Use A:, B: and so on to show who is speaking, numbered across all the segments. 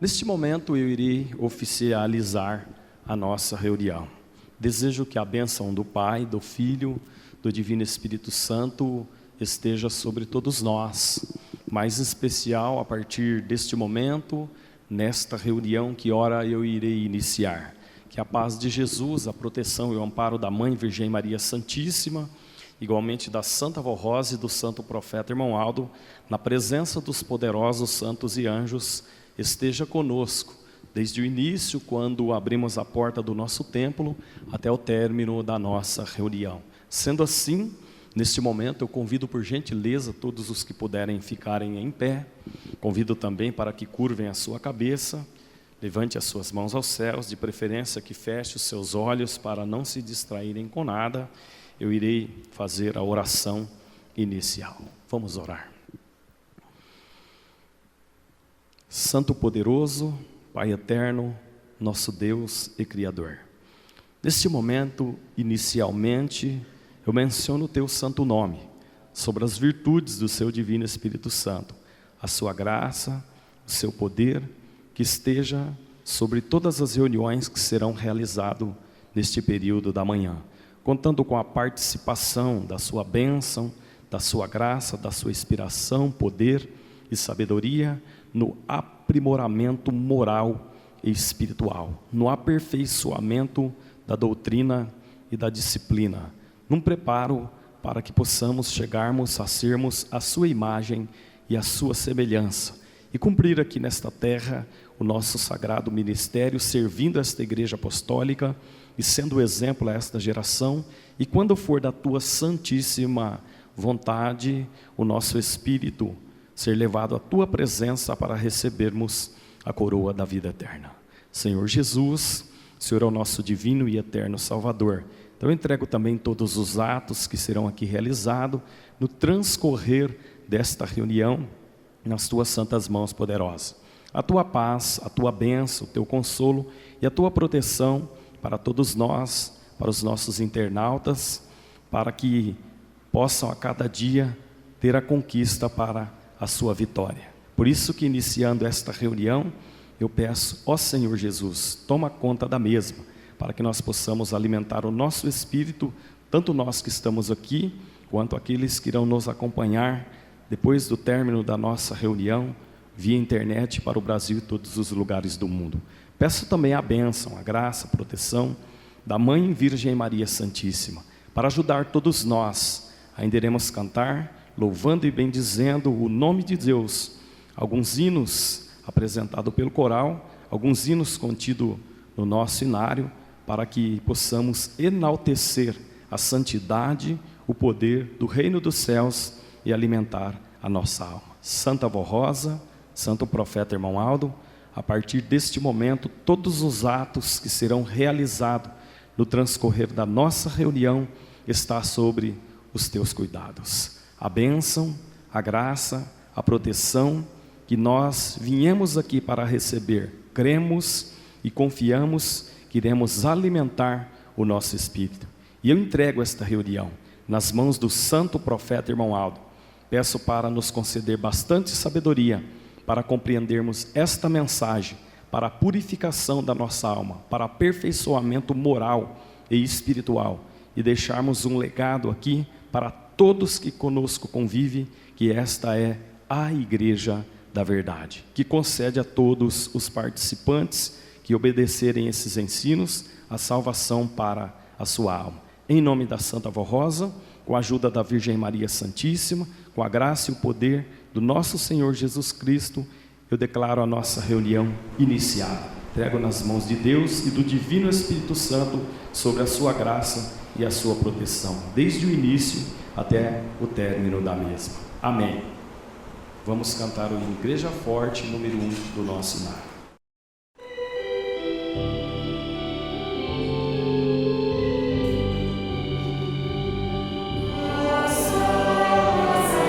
A: Neste momento eu irei oficializar a nossa reunião. Desejo que a bênção do Pai, do Filho, do Divino Espírito Santo esteja sobre todos nós, mais em especial a partir deste momento, nesta reunião que ora eu irei iniciar. Que a paz de Jesus, a proteção e o amparo da Mãe Virgem Maria Santíssima, igualmente da Santa Vó Rosa e do Santo Profeta Irmão Aldo, na presença dos poderosos santos e anjos, esteja conosco, desde o início, quando abrimos a porta do nosso templo, até o término da nossa reunião. Sendo assim, neste momento eu convido por gentileza todos os que puderem ficarem em pé, convido também para que curvem a sua cabeça, levante as suas mãos aos céus, de preferência que feche os seus olhos para não se distraírem com nada. Eu irei fazer a oração inicial. Vamos orar. Santo poderoso, Pai eterno, nosso Deus e Criador. Neste momento, inicialmente, eu menciono o teu santo nome, sobre as virtudes do seu divino Espírito Santo, a sua graça, o seu poder, que esteja sobre todas as reuniões que serão realizadas neste período da manhã, contando com a participação da sua bênção, da sua graça, da sua inspiração, poder e sabedoria, no aprimoramento moral e espiritual, no aperfeiçoamento da doutrina e da disciplina, num preparo para que possamos chegarmos a sermos a sua imagem e a sua semelhança, e cumprir aqui nesta terra o nosso sagrado ministério, servindo esta igreja apostólica e sendo exemplo a esta geração, e quando for da tua santíssima vontade, o nosso espírito ser levado à tua presença para recebermos a coroa da vida eterna. Senhor Jesus, o Senhor é o nosso divino e eterno Salvador. Então eu entrego também todos os atos que serão aqui realizados no transcorrer desta reunião nas tuas santas mãos poderosas. A tua paz, a tua bênção, o teu consolo e a tua proteção para todos nós, para os nossos internautas, para que possam a cada dia ter a conquista para a sua vitória. Por isso que iniciando esta reunião, eu peço, ó Senhor Jesus, toma conta da mesma, para que nós possamos alimentar o nosso espírito, tanto nós que estamos aqui, quanto aqueles que irão nos acompanhar depois do término da nossa reunião, via internet para o Brasil e todos os lugares do mundo. Peço também a bênção, a graça, a proteção da Mãe Virgem Maria Santíssima, para ajudar todos nós. Ainda iremos cantar, louvando e bendizendo o nome de Deus, alguns hinos apresentados pelo coral, alguns hinos contidos no nosso inário, para que possamos enaltecer a santidade, o poder do reino dos céus e alimentar a nossa alma. Santa Vó Rosa, Santo Profeta Irmão Aldo, a partir deste momento, todos os atos que serão realizados no transcorrer da nossa reunião, está sobre os teus cuidados. A bênção, a graça, a proteção que nós viemos aqui para receber, cremos e confiamos que iremos alimentar o nosso espírito. E eu entrego esta reunião nas mãos do Santo Profeta Irmão Aldo. Peço para nos conceder bastante sabedoria para compreendermos esta mensagem, para a purificação da nossa alma, para aperfeiçoamento moral e espiritual, e deixarmos um legado aqui para todos que conosco convivem, que esta é a Igreja da Verdade, que concede a todos os participantes que obedecerem esses ensinos, a salvação para a sua alma. Em nome da Santa Vó Rosa, com a ajuda da Virgem Maria Santíssima, com a graça e o poder do nosso Senhor Jesus Cristo, eu declaro a nossa reunião iniciada. Entrego nas mãos de Deus e do Divino Espírito Santo sobre a sua graça e a sua proteção, desde o início até o término da mesma. Amém. Vamos cantar o hino Igreja Forte, número 1 do nosso inário.
B: Você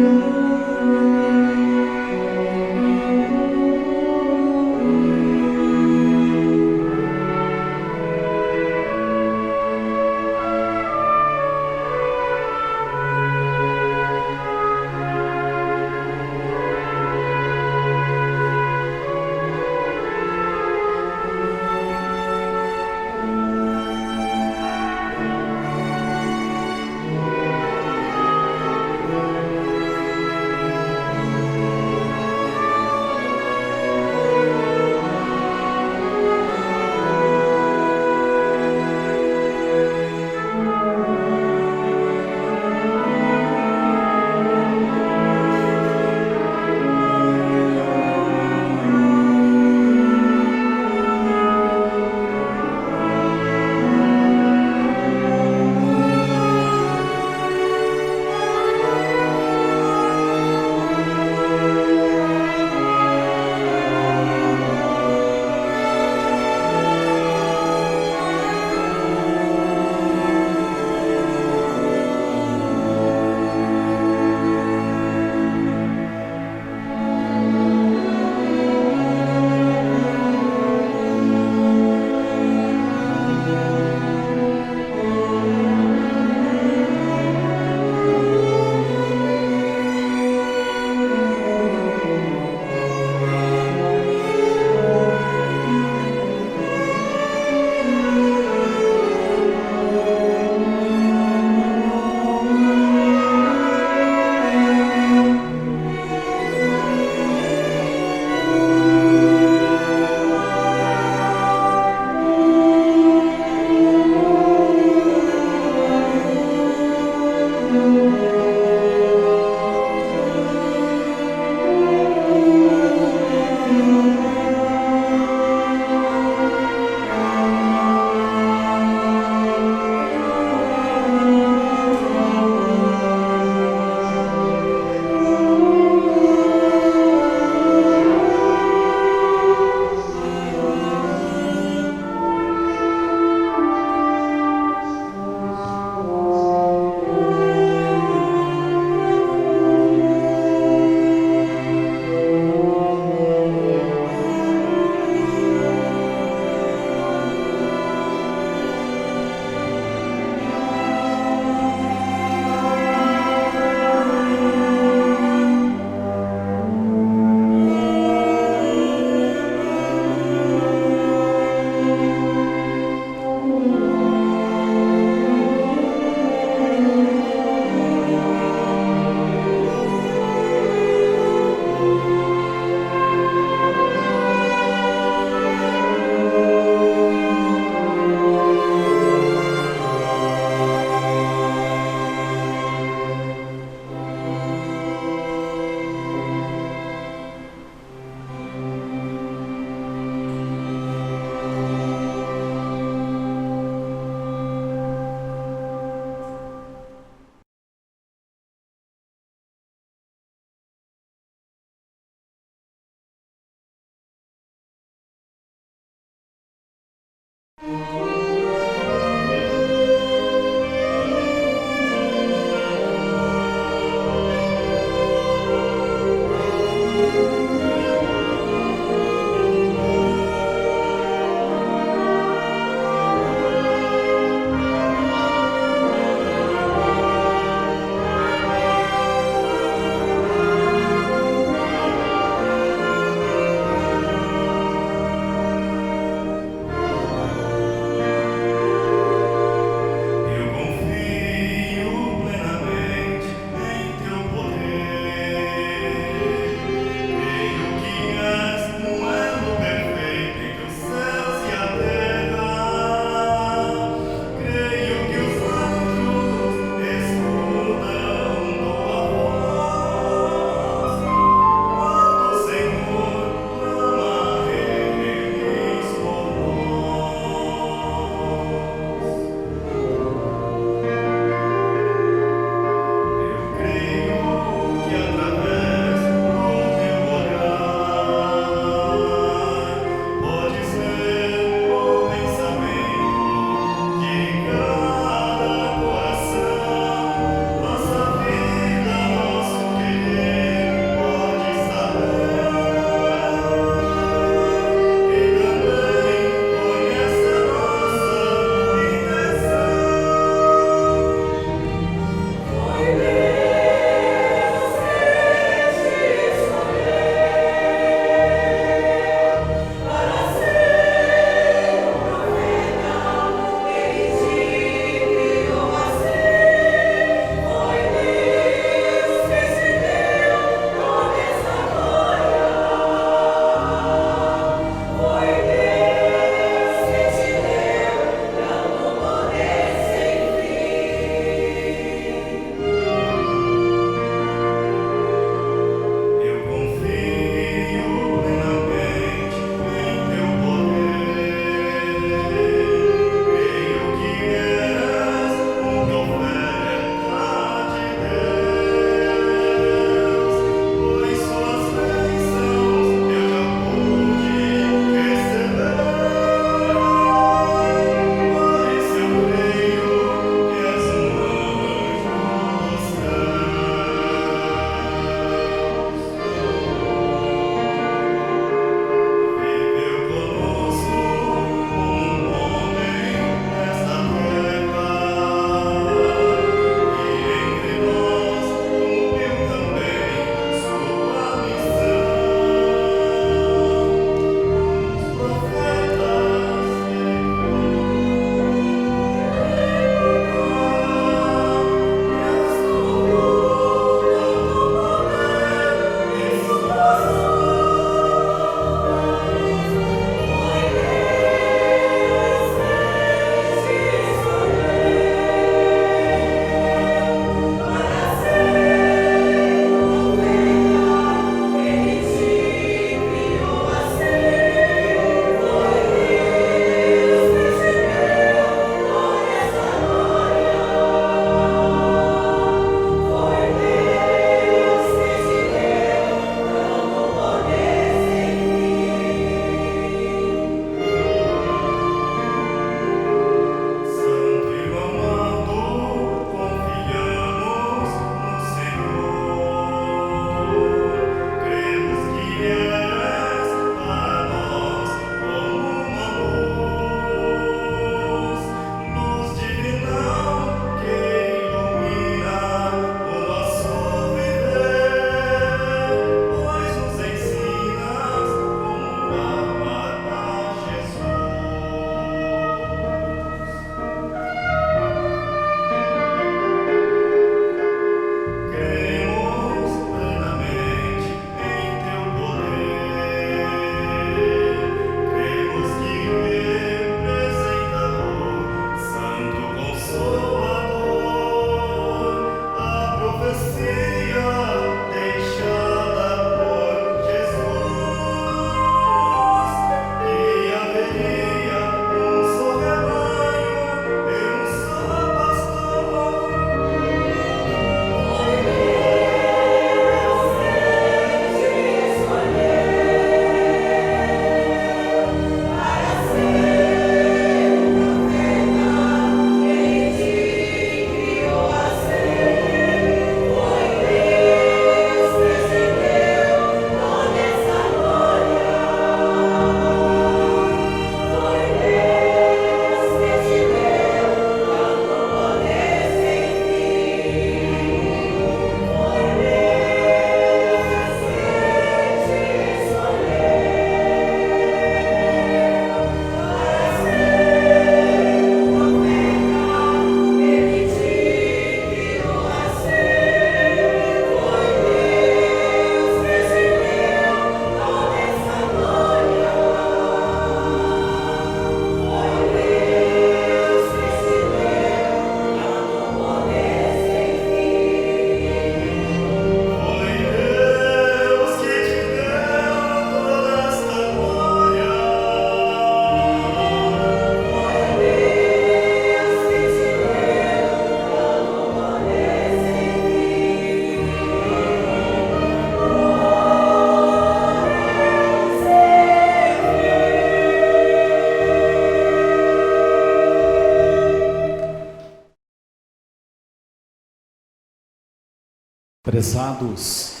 A: Prezados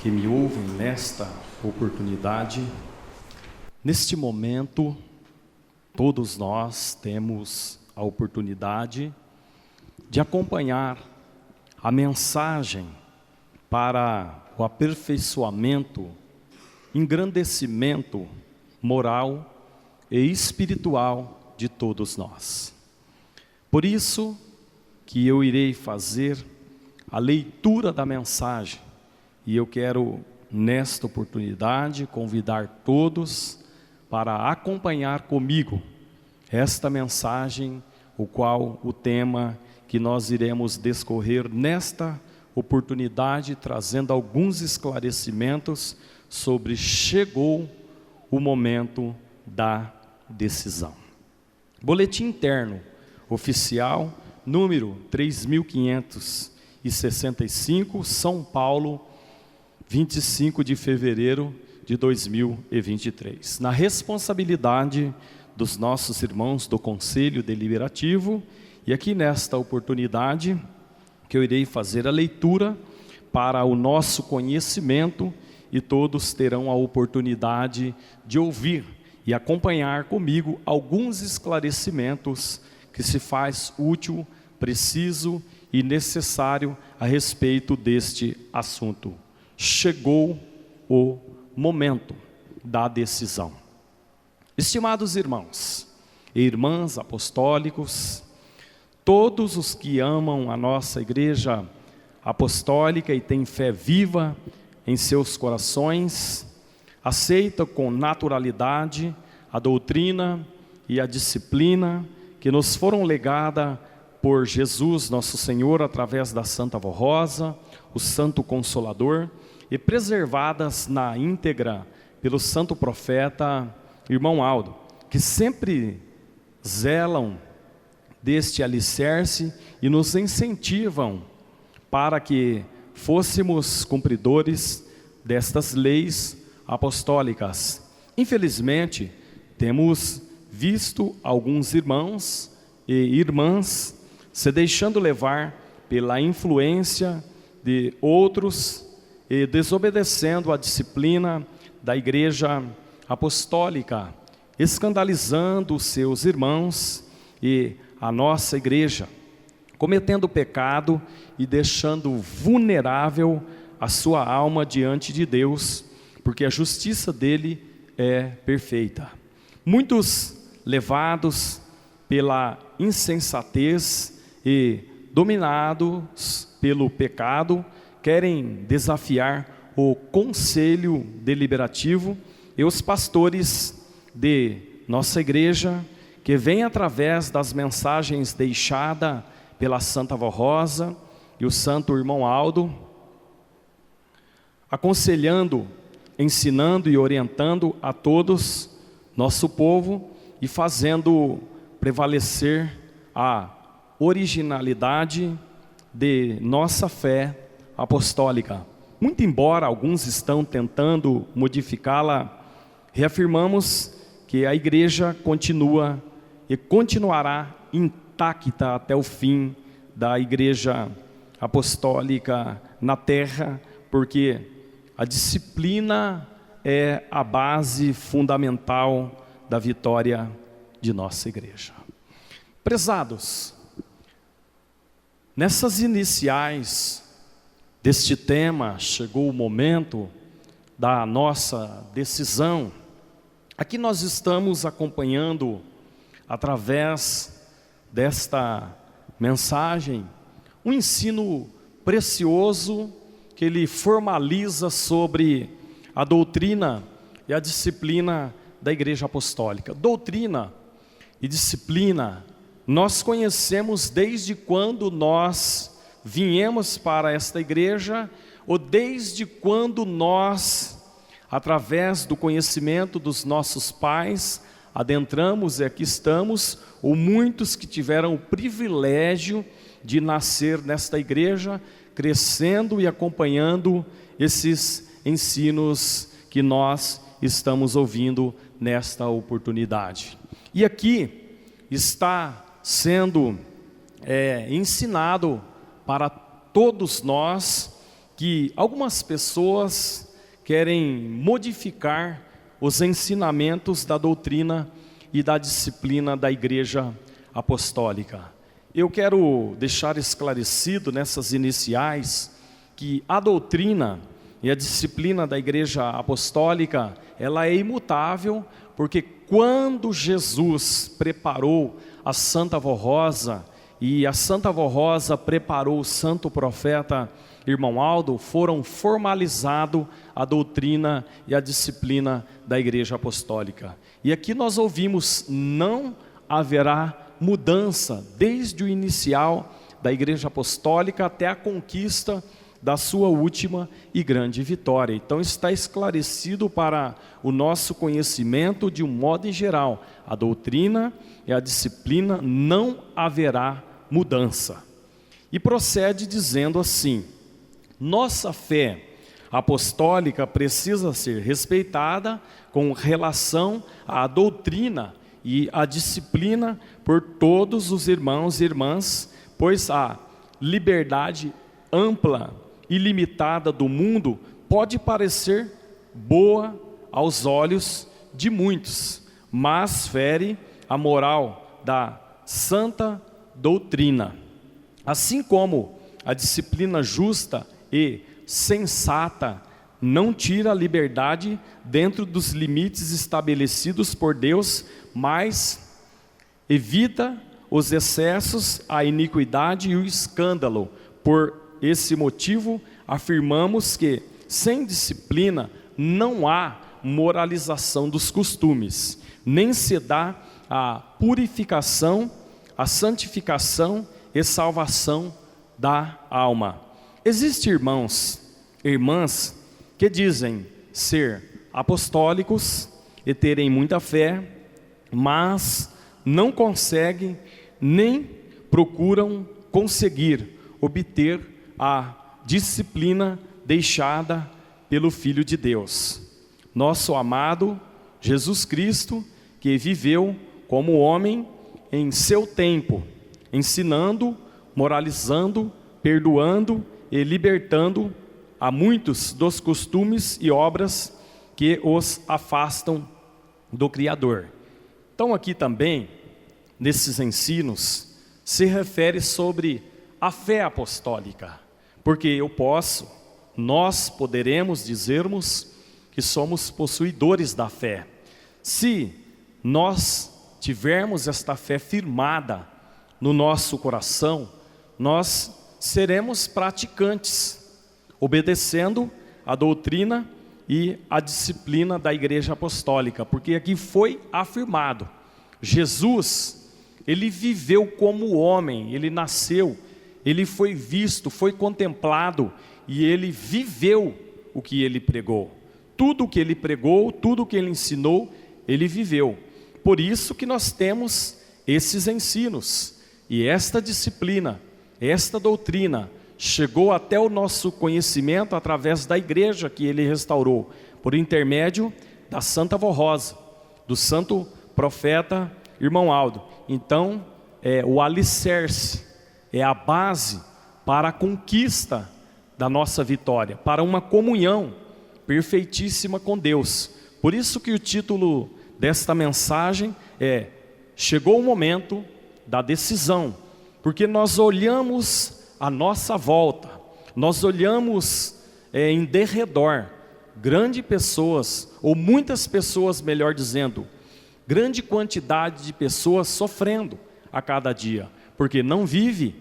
A: que me ouvem nesta oportunidade, neste momento, todos nós temos a oportunidade de acompanhar a mensagem para o aperfeiçoamento, engrandecimento moral e espiritual de todos nós. Por isso que eu irei fazer a leitura da mensagem, e eu quero, nesta oportunidade, convidar todos para acompanhar comigo esta mensagem, o tema que nós iremos discorrer nesta oportunidade, trazendo alguns esclarecimentos sobre chegou o momento da decisão. Boletim interno oficial, número 3.565, São Paulo, 25 de fevereiro de 2023. Na responsabilidade dos nossos irmãos do Conselho Deliberativo, e aqui nesta oportunidade que eu irei fazer a leitura para o nosso conhecimento, e todos terão a oportunidade de ouvir e acompanhar comigo alguns esclarecimentos que se faz útil, preciso e necessário a respeito deste assunto. Chegou o momento da decisão. Estimados irmãos e irmãs apostólicos, todos os que amam a nossa Igreja Apostólica e têm fé viva em seus corações, aceitam com naturalidade a doutrina e a disciplina que nos foram legadas por Jesus, nosso Senhor, através da Santa Vó Rosa, o Santo Consolador, e preservadas na íntegra pelo Santo Profeta Irmão Aldo, que sempre zelam deste alicerce e nos incentivam para que fôssemos cumpridores destas leis apostólicas. Infelizmente, temos visto alguns irmãos e irmãs se deixando levar pela influência de outros e desobedecendo a disciplina da Igreja Apostólica, escandalizando os seus irmãos e a nossa Igreja, cometendo pecado e deixando vulnerável a sua alma diante de Deus, porque a justiça dele é perfeita. Muitos levados pela insensatez e dominados pelo pecado, querem desafiar o Conselho Deliberativo e os pastores de nossa Igreja, que vem através das mensagens deixadas pela Santa Vó Rosa e o Santo Irmão Aldo, aconselhando, ensinando e orientando a todos, nosso povo, e fazendo prevalecer a originalidade de nossa fé apostólica. Muito embora alguns estão tentando modificá-la, reafirmamos que a Igreja continua e continuará intacta até o fim da Igreja Apostólica na terra, porque a disciplina é a base fundamental da vitória de nossa Igreja. Prezados, nessas iniciais deste tema, chegou o momento da nossa decisão. Aqui nós estamos acompanhando, através desta mensagem, um ensino precioso que ele formaliza sobre a doutrina e a disciplina da Igreja Apostólica. Doutrina e disciplina nós conhecemos desde quando nós viemos para esta igreja, ou desde quando nós, através do conhecimento dos nossos pais, adentramos e aqui estamos, ou muitos que tiveram o privilégio de nascer nesta igreja, crescendo e acompanhando esses ensinos que nós estamos ouvindo nesta oportunidade. E aqui está sendo ensinado para todos nós que algumas pessoas querem modificar os ensinamentos da doutrina e da disciplina da Igreja Apostólica. Eu quero deixar esclarecido nessas iniciais que a doutrina e a disciplina da Igreja Apostólica, ela é imutável, porque quando Jesus preparou a Santa Vó Rosa, e a Santa Vó Rosa preparou o Santo Profeta Irmão Aldo, foram formalizados a doutrina e a disciplina da Igreja Apostólica. E aqui nós ouvimos, não haverá mudança desde o inicial da Igreja Apostólica até a conquista da sua última e grande vitória. Então está esclarecido para o nosso conhecimento de um modo em geral. A doutrina e a disciplina não haverá mudança. E procede dizendo assim: nossa fé apostólica precisa ser respeitada com relação à doutrina e à disciplina por todos os irmãos e irmãs, pois a liberdade ampla e ilimitada do mundo pode parecer boa aos olhos de muitos, mas fere a moral da santa doutrina. Assim como a disciplina justa e sensata não tira a liberdade dentro dos limites estabelecidos por Deus, mas evita os excessos, a iniquidade e o escândalo. Por esse motivo, afirmamos que sem disciplina não há moralização dos costumes, nem se dá a purificação, a santificação e salvação da alma. Existem irmãos, irmãs que dizem ser apostólicos e terem muita fé, mas não conseguem nem procuram conseguir obter a disciplina deixada pelo Filho de Deus, nosso amado Jesus Cristo, que viveu como homem em seu tempo, ensinando, moralizando, perdoando e libertando a muitos dos costumes e obras que os afastam do Criador. Então aqui também, nesses ensinos, se refere sobre a fé apostólica, porque nós poderemos dizermos que somos possuidores da fé. Se nós tivermos esta fé firmada no nosso coração, nós seremos praticantes, obedecendo a doutrina e a disciplina da Igreja Apostólica, porque aqui foi afirmado, Jesus, ele viveu como homem, ele nasceu, ele foi visto, foi contemplado, e ele viveu o que ele pregou. Tudo o que ele pregou, tudo o que ele ensinou, ele viveu. Por isso que nós temos esses ensinos, e esta disciplina, esta doutrina, chegou até o nosso conhecimento através da igreja que ele restaurou, por intermédio da Santa Vó Rosa, do Santo Profeta Irmão Aldo. Então, é o alicerce, é a base para a conquista da nossa vitória, para uma comunhão perfeitíssima com Deus. Por isso que o título desta mensagem é: chegou o momento da decisão, porque nós olhamos à nossa volta, nós olhamos em derredor, grandes pessoas, ou muitas pessoas, melhor dizendo, grande quantidade de pessoas sofrendo a cada dia, porque não vive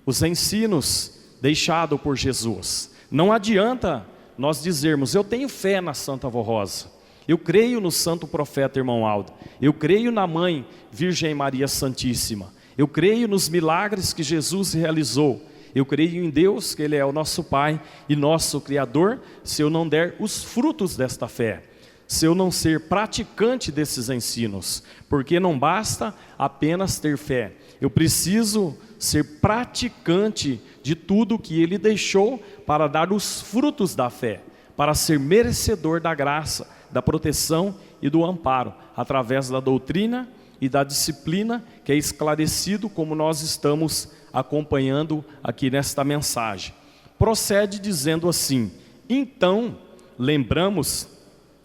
A: os ensinos deixados por Jesus. Não adianta nós dizermos: eu tenho fé na Santa Vó Rosa, eu creio no Santo Profeta Irmão Aldo, eu creio na Mãe Virgem Maria Santíssima, eu creio nos milagres que Jesus realizou, eu creio em Deus, que Ele é o nosso Pai e nosso Criador, se eu não der os frutos desta fé, se eu não ser praticante desses ensinos, porque não basta apenas ter fé, eu preciso ser praticante de tudo que Ele deixou para dar os frutos da fé, para ser merecedor da graça, da proteção e do amparo, através da doutrina e da disciplina, que é esclarecido como nós estamos acompanhando aqui nesta mensagem. procede dizendo assim: então lembramos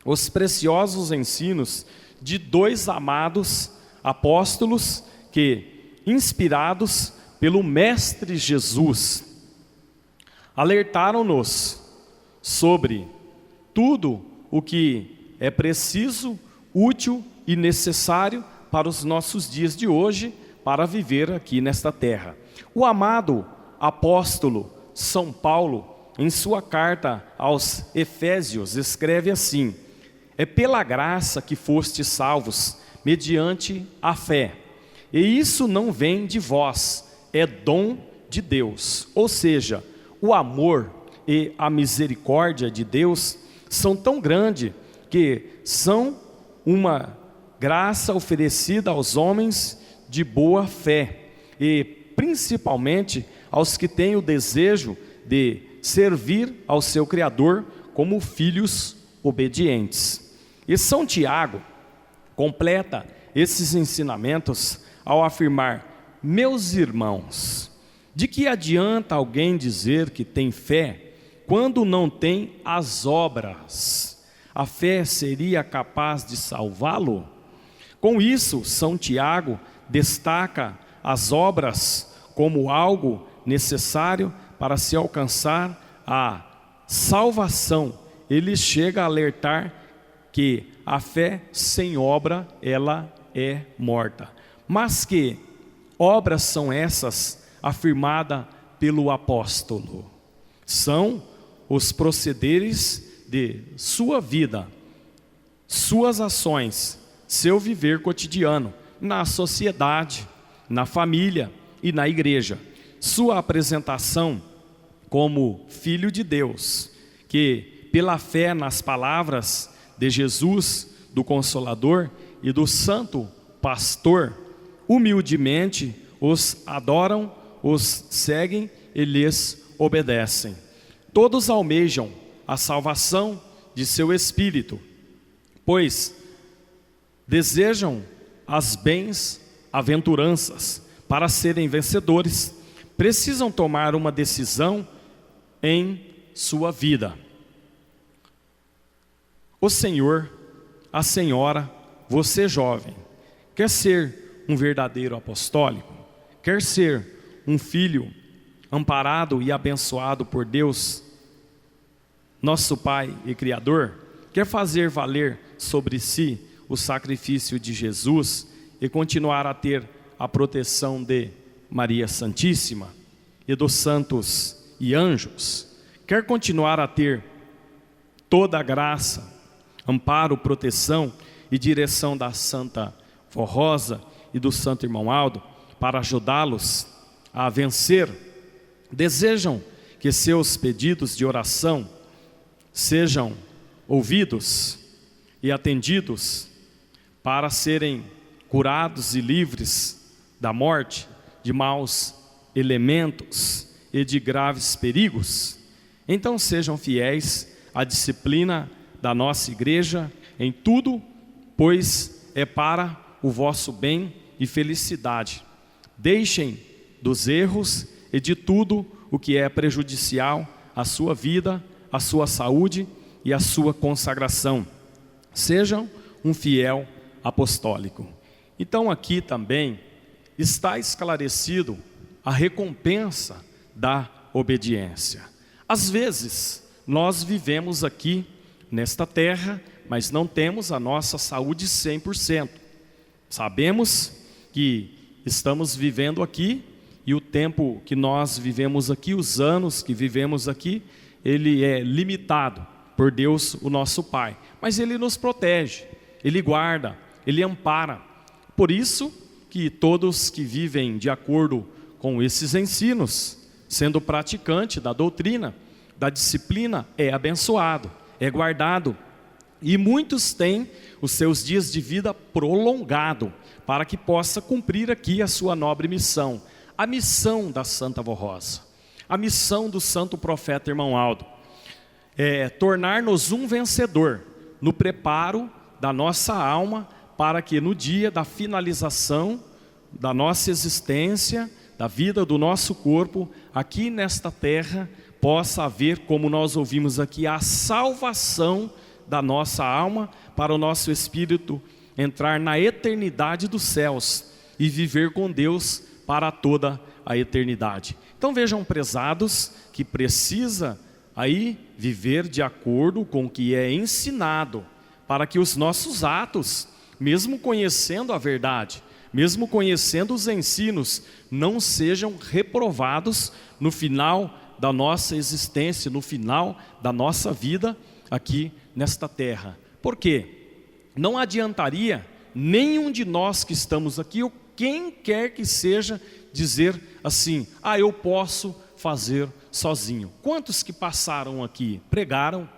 A: os preciosos ensinos de dois amados apóstolos que, inspirados pelo Mestre Jesus, alertaram-nos sobre tudo o que é preciso, útil e necessário para os nossos dias de hoje, para viver aqui nesta terra. O amado apóstolo São Paulo, em sua carta aos Efésios, escreve assim: é pela graça que fostes salvos, mediante a fé. E isso não vem de vós, é dom de Deus. Ou seja, o amor e a misericórdia de Deus são tão grandes que são uma graça oferecida aos homens de boa fé. E principalmente aos que têm o desejo de servir ao seu Criador como filhos obedientes. E São Tiago completa esses ensinamentos ao afirmar: meus irmãos, de que adianta alguém dizer que tem fé quando não tem as obras? A fé seria capaz de salvá-lo? Com isso, São Tiago destaca as obras como algo necessário para se alcançar a salvação. Ele chega a alertar que a fé sem obra, ela é morta. Mas que obras são essas afirmadas pelo apóstolo? São os procederes de sua vida, suas ações, seu viver cotidiano, na sociedade, na família e na igreja. Sua apresentação como filho de Deus, que pela fé nas palavras de Jesus, do Consolador e do Santo Pastor, humildemente os adoram, os seguem e lhes obedecem. Todos almejam a salvação de seu espírito, pois desejam as bem-aventuranças. Para serem vencedores, precisam tomar uma decisão em sua vida. O Senhor, a Senhora, você jovem, quer ser um verdadeiro apostólico? Quer ser um filho amparado e abençoado por Deus, nosso Pai e Criador? Quer fazer valer sobre si o sacrifício de Jesus e continuar a ter a proteção de Maria Santíssima e dos santos e anjos? Quer continuar a ter toda a graça, amparo, proteção e direção da Santa Vó Rosa e do Santo Irmão Aldo para ajudá-los a vencer? Desejam que seus pedidos de oração sejam ouvidos e atendidos para serem curados e livres da morte, de maus elementos e de graves perigos? Então sejam fiéis à disciplina da nossa igreja em tudo, pois é para o vosso bem e felicidade. Deixem dos erros e de tudo o que é prejudicial à sua vida, à sua saúde e à sua consagração. Sejam um fiel apostólico. Então aqui também está esclarecido a recompensa da obediência. Às vezes nós vivemos aqui nesta terra, mas não temos a nossa saúde 100%. Sabemos que estamos vivendo aqui e o tempo que nós vivemos aqui, os anos que vivemos aqui, ele é limitado por Deus, o nosso Pai. Mas Ele nos protege, Ele guarda, Ele ampara. Por isso que todos que vivem de acordo com esses ensinos, sendo praticante da doutrina, da disciplina, é abençoado, é guardado. E muitos têm os seus dias de vida prolongado, para que possa cumprir aqui a sua nobre missão. A missão da Santa Vó Rosa, a missão do Santo Profeta Irmão Aldo, é tornar-nos um vencedor no preparo da nossa alma, para que no dia da finalização da nossa existência, da vida do nosso corpo, aqui nesta terra, possa haver, como nós ouvimos aqui, a salvação da nossa alma, para o nosso espírito entrar na eternidade dos céus e viver com Deus para toda a eternidade. Então vejam, prezados, que precisa aí viver de acordo com o que é ensinado, para que os nossos atos, mesmo conhecendo a verdade, mesmo conhecendo os ensinos, não sejam reprovados no final da nossa existência, no final da nossa vida aqui nesta terra. Por quê? Não adiantaria nenhum de nós que estamos aqui, ou quem quer que seja, dizer assim: eu posso fazer sozinho. Quantos que passaram aqui, pregaram,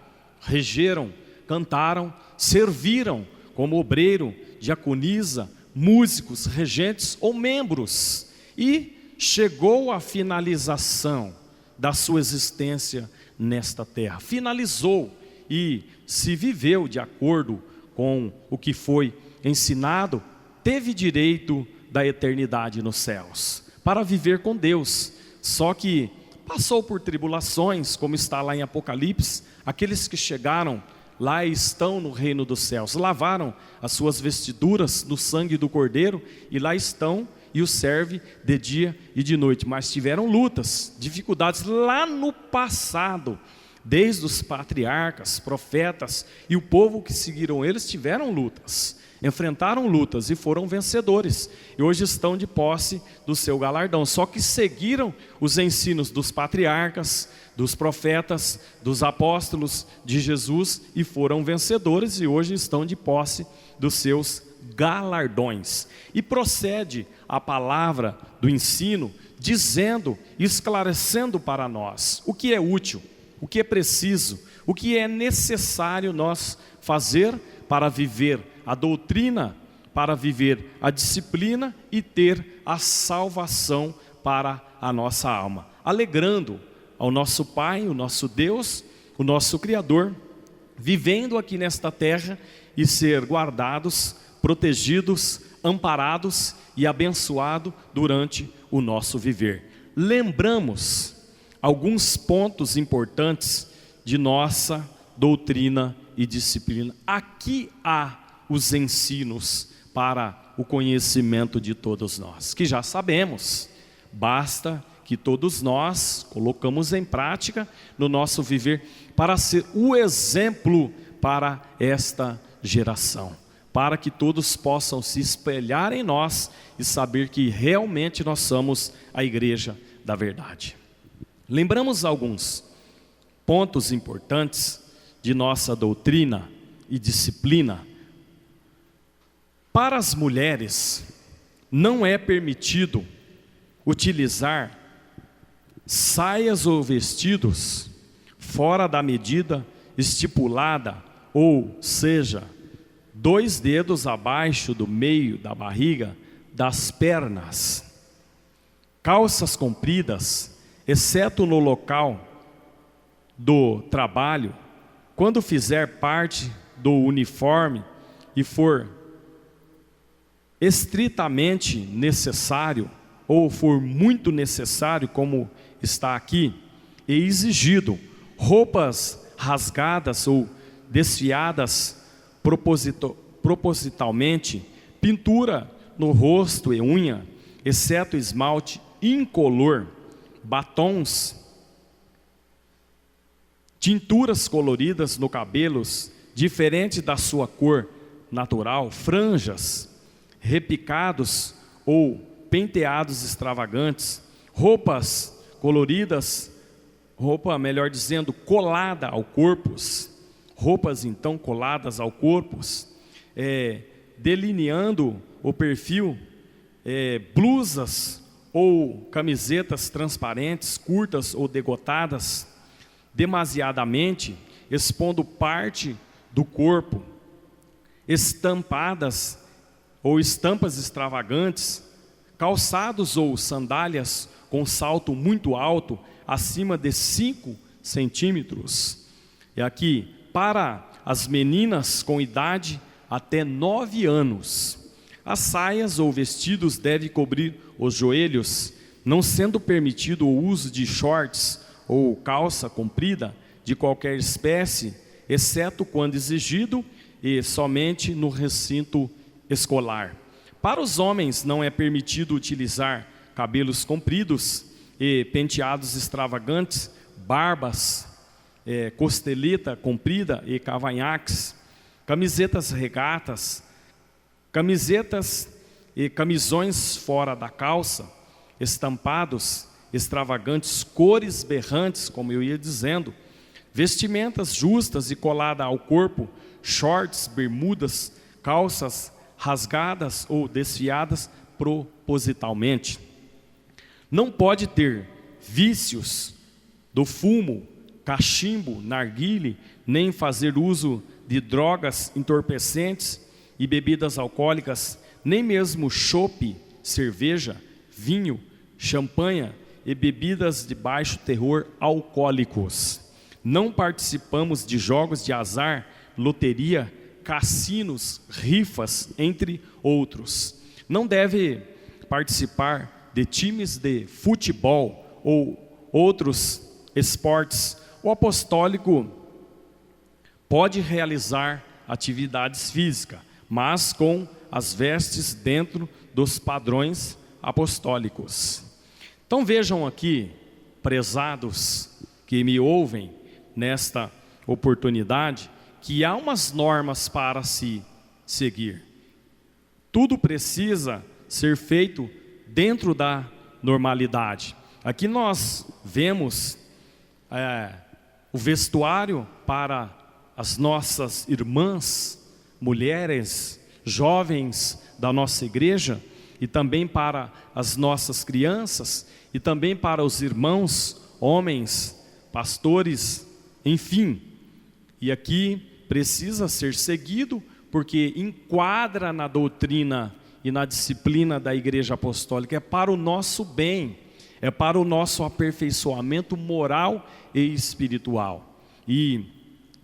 A: regeram, cantaram, serviram como obreiro, diaconisa, músicos, regentes ou membros, e chegou à finalização da sua existência nesta terra, finalizou e se viveu de acordo com o que foi ensinado, teve direito da eternidade nos céus, para viver com Deus. Só que passou por tribulações, como está lá em Apocalipse. Aqueles que chegaram lá estão no reino dos céus, lavaram as suas vestiduras no sangue do Cordeiro, e lá estão e o serve de dia e de noite. Mas tiveram lutas, dificuldades lá no passado, desde os patriarcas, profetas e o povo que seguiram eles tiveram lutas, enfrentaram lutas e foram vencedores, e hoje estão de posse do seu galardão. Só que seguiram os ensinos dos patriarcas, dos profetas, dos apóstolos de Jesus, e foram vencedores, e hoje estão de posse dos seus galardões. E procede a palavra do ensino, dizendo, esclarecendo para nós o que é útil, o que é preciso, o que é necessário nós fazer para viver a doutrina, para viver a disciplina e ter a salvação para a nossa alma, alegrando ao nosso Pai, o nosso Deus, o nosso Criador, vivendo aqui nesta terra e ser guardados, protegidos, amparados e abençoados durante o nosso viver. Lembramos alguns pontos importantes de nossa doutrina e disciplina. Aqui há os ensinos para o conhecimento de todos nós, que já sabemos, basta que todos nós colocamos em prática no nosso viver, para ser o exemplo para esta geração, para que todos possam se espelhar em nós e saber que realmente nós somos a igreja da verdade. Lembramos alguns pontos importantes de nossa doutrina e disciplina. Para as mulheres, não é permitido utilizar saias ou vestidos fora da medida estipulada, ou seja, 2 dedos abaixo do meio da barriga, das pernas, calças compridas, exceto no local do trabalho, quando fizer parte do uniforme e for estritamente necessário, ou for muito necessário, como está aqui, e exigido, roupas rasgadas ou desfiadas propositalmente, pintura no rosto e unha, exceto esmalte incolor, batons, tinturas coloridas no cabelos, diferente da sua cor natural, franjas, repicados ou penteados extravagantes, roupas coloridas, melhor dizendo, colada ao corpo, roupas então coladas ao corpo, delineando o perfil, blusas ou camisetas transparentes, curtas ou degotadas, demasiadamente expondo parte do corpo, estampadas ou estampas extravagantes, calçados ou sandálias com salto muito alto, acima de 5 centímetros. E aqui, para as meninas com idade até 9 anos, as saias ou vestidos devem cobrir os joelhos, não sendo permitido o uso de shorts ou calça comprida de qualquer espécie, exceto quando exigido e somente no recinto escolar. Para os homens não é permitido utilizar cabelos compridos e penteados extravagantes, barbas, costeleta comprida e cavanhaques, camisetas regatas, camisetas e camisões fora da calça, estampados, extravagantes, cores berrantes, como eu ia dizendo, vestimentas justas e colada ao corpo, shorts, bermudas, calças rasgadas ou desfiadas propositalmente. Não pode ter vícios do fumo, cachimbo, narguile, nem fazer uso de drogas entorpecentes e bebidas alcoólicas, nem mesmo chope, cerveja, vinho, champanha e bebidas de baixo teor alcoólicos. Não participamos de jogos de azar, loteria, cassinos, rifas, entre outros. Não deve participar de times de futebol ou outros esportes. O apostólico pode realizar atividades físicas, mas com as vestes dentro dos padrões apostólicos. Então vejam aqui, prezados que me ouvem nesta oportunidade, que há umas normas para se seguir. Tudo precisa ser feito dentro da normalidade. Aqui nós vemos o vestuário para as nossas irmãs, mulheres, jovens da nossa igreja, e também para as nossas crianças, e também para os irmãos, homens, pastores, enfim. E aqui precisa ser seguido, porque enquadra na doutrina e na disciplina da Igreja Apostólica, é para o nosso bem, é para o nosso aperfeiçoamento moral e espiritual. E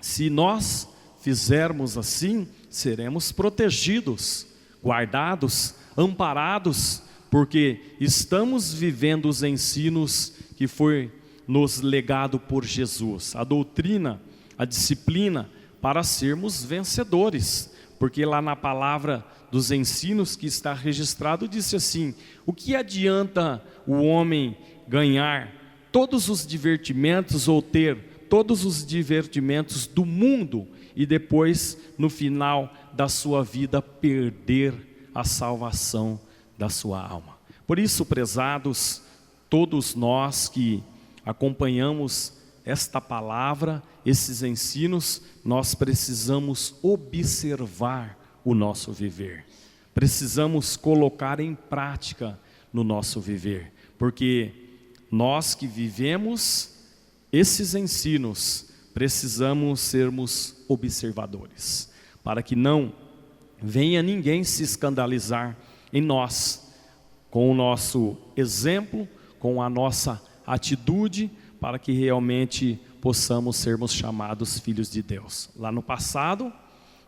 A: se nós fizermos assim, seremos protegidos, guardados, amparados, porque estamos vivendo os ensinos que foi nos legado por Jesus, a doutrina, a disciplina, para sermos vencedores, porque lá na palavra dos ensinos que está registrado, disse assim: o que adianta o homem ganhar todos os divertimentos ou ter todos os divertimentos do mundo e depois, no final da sua vida, perder a salvação da sua alma? Por isso, prezados, todos nós que acompanhamos esta palavra, esses ensinos, nós precisamos observar o nosso viver. Precisamos colocar em prática no nosso viver, porque nós que vivemos esses ensinos, precisamos sermos observadores, para que não venha ninguém se escandalizar em nós, com o nosso exemplo, com a nossa atitude, para que realmente possamos sermos chamados filhos de Deus. Lá no passado,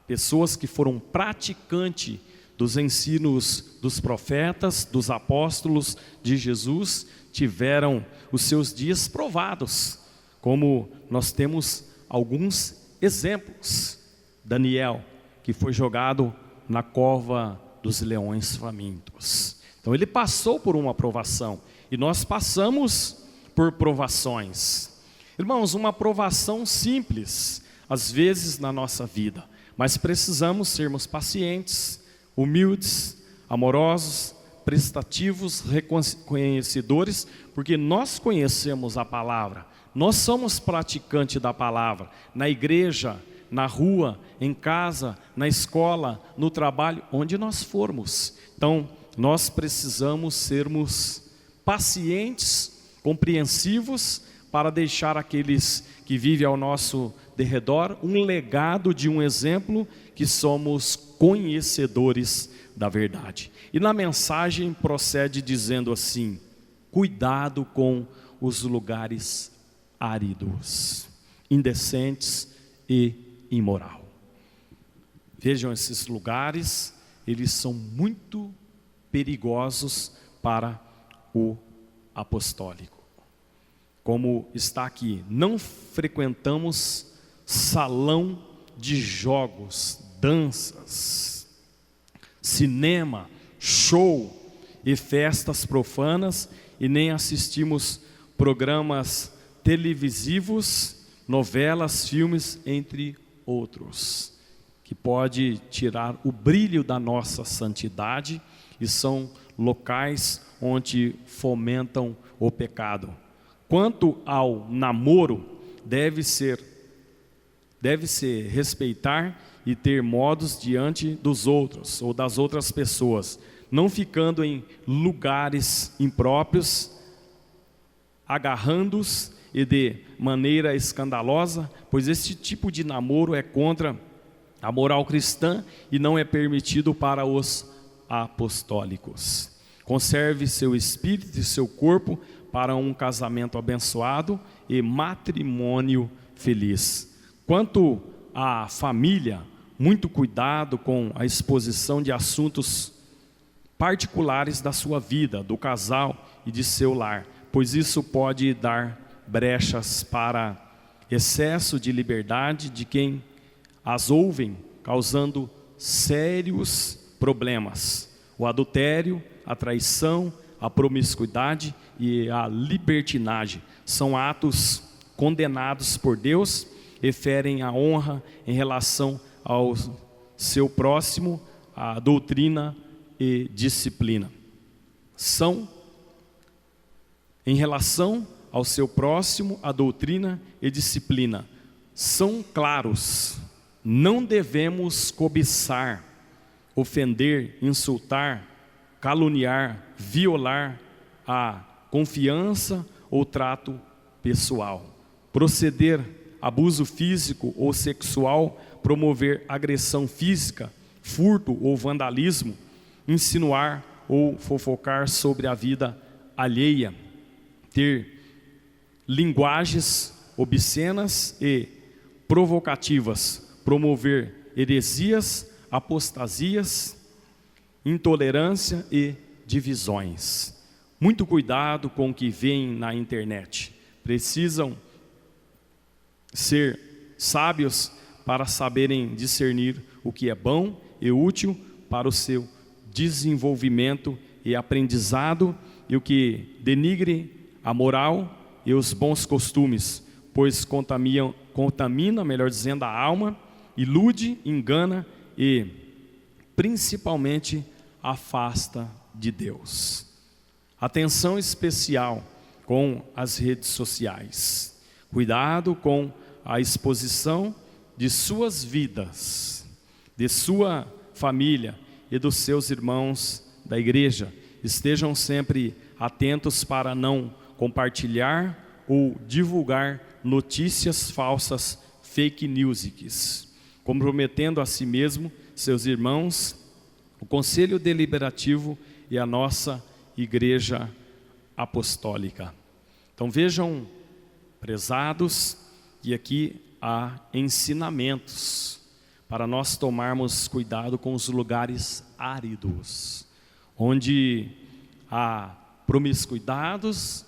A: pessoas que foram praticantes dos ensinos dos profetas, dos apóstolos de Jesus, tiveram os seus dias provados, como nós temos alguns exemplos. Daniel, que foi jogado na cova dos leões famintos. Então ele passou por uma provação, e nós passamos por provações. Irmãos, uma provação simples, às vezes na nossa vida, mas precisamos sermos pacientes, humildes, amorosos, prestativos, reconhecedores, porque nós conhecemos a palavra, nós somos praticantes da palavra, na igreja, na rua, em casa, na escola, no trabalho, onde nós formos. Então, nós precisamos sermos pacientes, compreensivos, para deixar aqueles que vivem ao nosso derredor um legado de um exemplo, que somos conhecedores da verdade. E na mensagem procede dizendo assim: cuidado com os lugares áridos, indecentes e imoral. Vejam, esses lugares, eles são muito perigosos para o apostólico. como está aqui, não frequentamos salão de jogos, danças, cinema, show e festas profanas, e nem assistimos programas televisivos, novelas, filmes, entre outros, que pode tirar o brilho da nossa santidade, e são locais onde fomentam o pecado. Quanto ao namoro, deve-se respeitar e ter modos diante dos outros ou das outras pessoas, não ficando em lugares impróprios, agarrando-os e de maneira escandalosa, pois este tipo de namoro é contra a moral cristã e não é permitido para os apostólicos. Conserve seu espírito e seu corpo para um casamento abençoado e matrimônio feliz. Quanto à família, muito cuidado com a exposição de assuntos particulares da sua vida, do casal e de seu lar, pois isso pode dar brechas para excesso de liberdade de quem as ouvem, causando sérios problemas. O adultério, a traição, a promiscuidade e a libertinagem são atos condenados por Deus e ferem a honra em relação ao seu próximo, a doutrina e disciplina. São, em relação ao seu próximo, a doutrina e disciplina, são claros. Não devemos cobiçar, ofender, insultar, caluniar, violar a confiança ou trato pessoal, proceder abuso físico ou sexual, promover agressão física, furto ou vandalismo, insinuar ou fofocar sobre a vida alheia, ter linguagens obscenas e provocativas, promover heresias, apostasias, intolerância e divisões. Muito cuidado com o que vem na internet. Precisam ser sábios para saberem discernir o que é bom e útil para o seu desenvolvimento e aprendizado, e o que denigre a moral e os bons costumes, pois contamina, melhor dizendo, a alma, ilude, engana e principalmente afasta de Deus. Atenção especial com as redes sociais. Cuidado com a exposição de suas vidas, de sua família e dos seus irmãos da igreja. Estejam sempre atentos para não compartilhar ou divulgar notícias falsas, fake news, comprometendo a si mesmo, seus irmãos, o Conselho Deliberativo e a nossa Igreja Apostólica. Então vejam, prezados, e aqui há ensinamentos para nós tomarmos cuidado com os lugares áridos, onde há promiscuidades,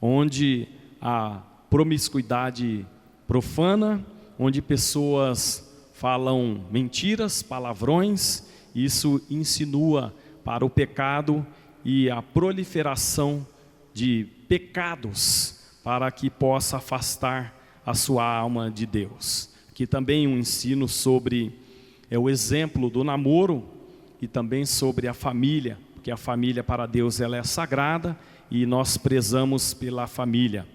A: onde há promiscuidade profana, onde pessoas falam mentiras, palavrões. Isso insinua para o pecado e a proliferação de pecados, para que possa afastar a sua alma de Deus. Aqui também um ensino sobre o exemplo do namoro e também sobre a família, porque a família para Deus ela é sagrada e nós prezamos pela família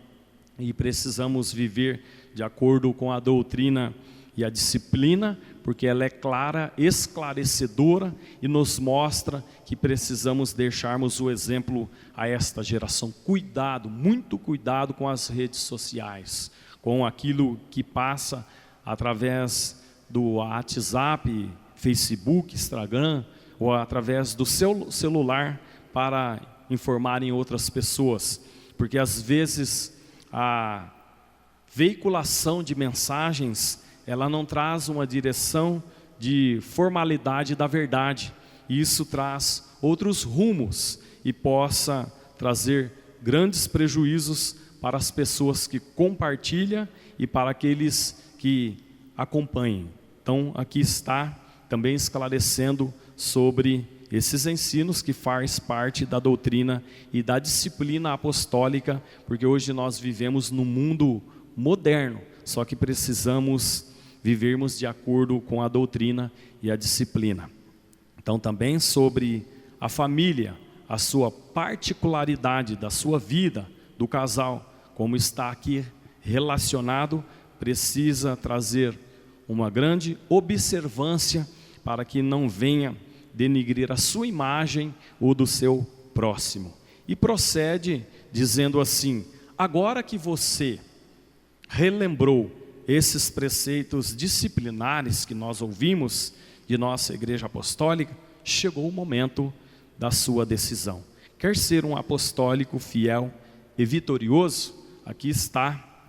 A: e precisamos viver de acordo com a doutrina e a disciplina, porque ela é clara, esclarecedora e nos mostra que precisamos deixarmos o exemplo a esta geração. Cuidado, muito cuidado com as redes sociais, com aquilo que passa através do WhatsApp, Facebook, Instagram, ou através do seu celular para informarem outras pessoas, porque às vezes a veiculação de mensagens ela não traz uma direção de formalidade da verdade, e isso traz outros rumos e possa trazer grandes prejuízos para as pessoas que compartilham e para aqueles que acompanhem. Então, aqui está também esclarecendo sobre esses ensinos que faz parte da doutrina e da disciplina apostólica, porque hoje nós vivemos num mundo moderno, só que precisamos vivermos de acordo com a doutrina e a disciplina. Então também sobre a família, a sua particularidade da sua vida, do casal, como está aqui relacionado, precisa trazer uma grande observância para que não venha denigrir a sua imagem ou do seu próximo. E procede dizendo assim: agora que você relembrou esses preceitos disciplinares que nós ouvimos de nossa igreja apostólica, chegou o momento da sua decisão. Quer ser um apostólico fiel e vitorioso? Aqui está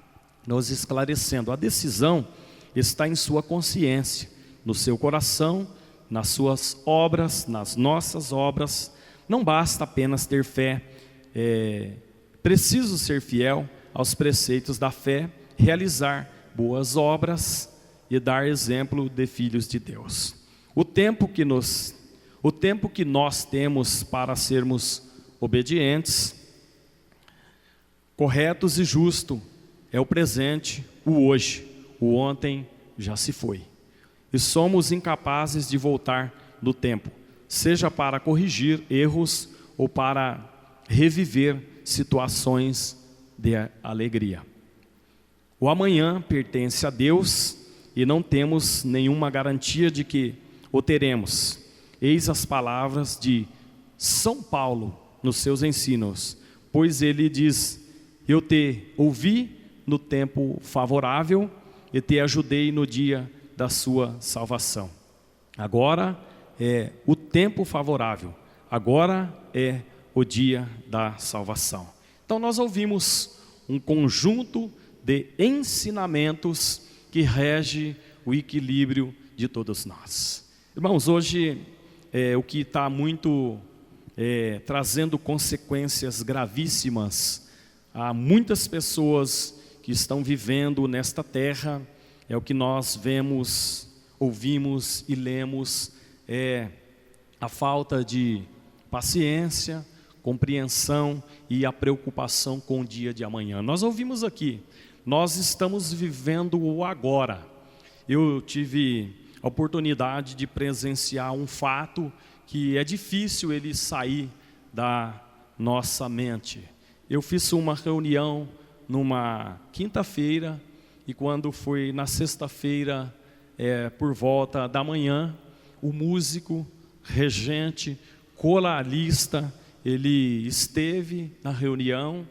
A: nos esclarecendo. A decisão está em sua consciência, no seu coração, nas suas obras, nas nossas obras. Não basta apenas ter fé, preciso ser fiel aos preceitos da fé, realizar boas obras e dar exemplo de filhos de Deus. O tempo que nós temos para sermos obedientes, corretos e justos é o presente, o hoje. O ontem já se foi. E somos incapazes de voltar no tempo, seja para corrigir erros ou para reviver situações de alegria. O amanhã pertence a Deus e não temos nenhuma garantia de que o teremos. Eis as palavras de São Paulo nos seus ensinos, pois ele diz: eu te ouvi no tempo favorável e te ajudei no dia da sua salvação. Agora é o tempo favorável, agora é o dia da salvação. Então nós ouvimos um conjunto de ensinamentos que rege o equilíbrio de todos nós. Irmãos, hoje o que está muito trazendo consequências gravíssimas a muitas pessoas que estão vivendo nesta terra, é o que nós vemos, ouvimos e lemos, a falta de paciência, compreensão e a preocupação com o dia de amanhã. Nós ouvimos aqui, nós estamos vivendo o agora. Eu tive a oportunidade de presenciar um fato que é difícil ele sair da nossa mente. Eu fiz uma reunião numa quinta-feira e quando foi na sexta-feira, por volta da manhã, o músico, regente, coralista, ele esteve na reunião,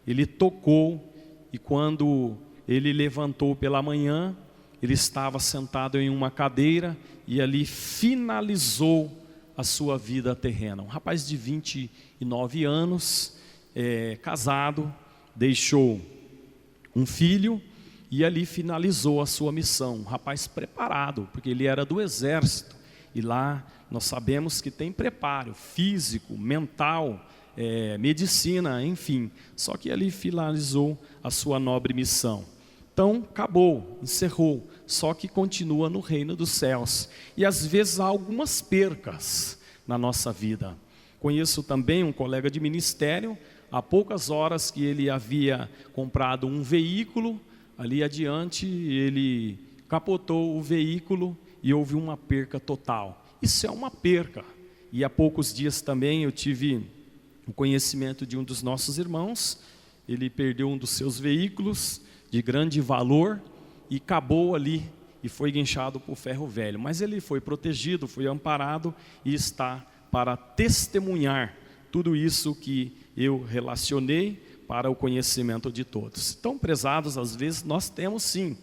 A: ele tocou e quando ele levantou pela manhã, ele estava sentado em uma cadeira e ali finalizou a sua vida terrena. Um rapaz de 29 anos, casado, deixou um filho e ali finalizou a sua missão. Um rapaz preparado, porque ele era do exército e lá nós sabemos que tem preparo físico, mental, medicina, enfim. Só que ali finalizou a sua nobre missão. Então, acabou, encerrou, só que continua no reino dos céus. E às vezes há algumas percas na nossa vida. Conheço também um colega de ministério, há poucas horas que ele havia comprado um veículo, ali adiante ele capotou o veículo e houve uma perca total. Isso é uma perca. E há poucos dias também eu tive o conhecimento de um dos nossos irmãos, ele perdeu um dos seus veículos de grande valor e acabou ali e foi guinchado por ferro velho. Mas ele foi protegido, foi amparado e está para testemunhar tudo isso que eu relacionei para o conhecimento de todos. Então, prezados, às vezes nós temos sim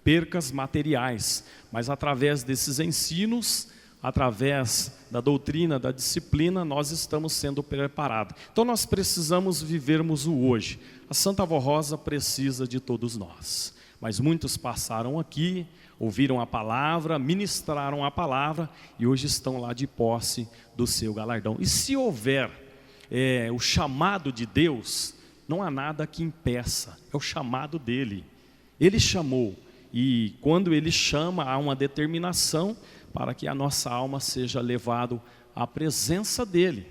A: percas materiais, mas através desses ensinos, através da doutrina, da disciplina, nós estamos sendo preparados. Então nós precisamos vivermos o hoje. A Santa Avó Rosa precisa de todos nós. Mas muitos passaram aqui, ouviram a palavra, ministraram a palavra e hoje estão lá de posse do seu galardão. E se houver o chamado de Deus, não há nada que impeça, é o chamado dele. Ele chamou, e quando ele chama, há uma determinação para que a nossa alma seja levada à presença dele,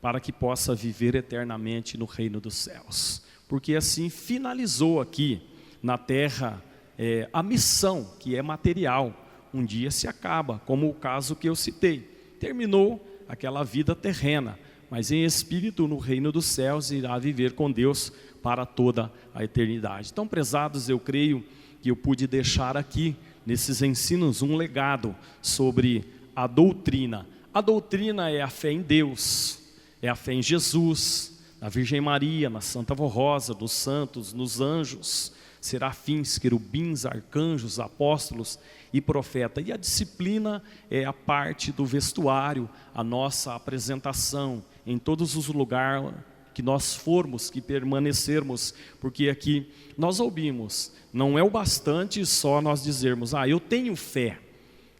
A: para que possa viver eternamente no reino dos céus. Porque assim finalizou aqui na terra a missão, que é material. Um dia se acaba, como o caso que eu citei. Terminou aquela vida terrena, mas em espírito no reino dos céus irá viver com Deus para toda a eternidade. Então, prezados, eu creio que eu pude deixar aqui, nesses ensinos, um legado sobre a doutrina. A doutrina é a fé em Deus, é a fé em Jesus, na Virgem Maria, na Santa Vó Rosa, nos santos, nos anjos, serafins, querubins, arcanjos, apóstolos e profeta. E a disciplina é a parte do vestuário, a nossa apresentação em todos os lugares que nós formos, que permanecermos, porque aqui nós ouvimos, não é o bastante só nós dizermos, eu tenho fé,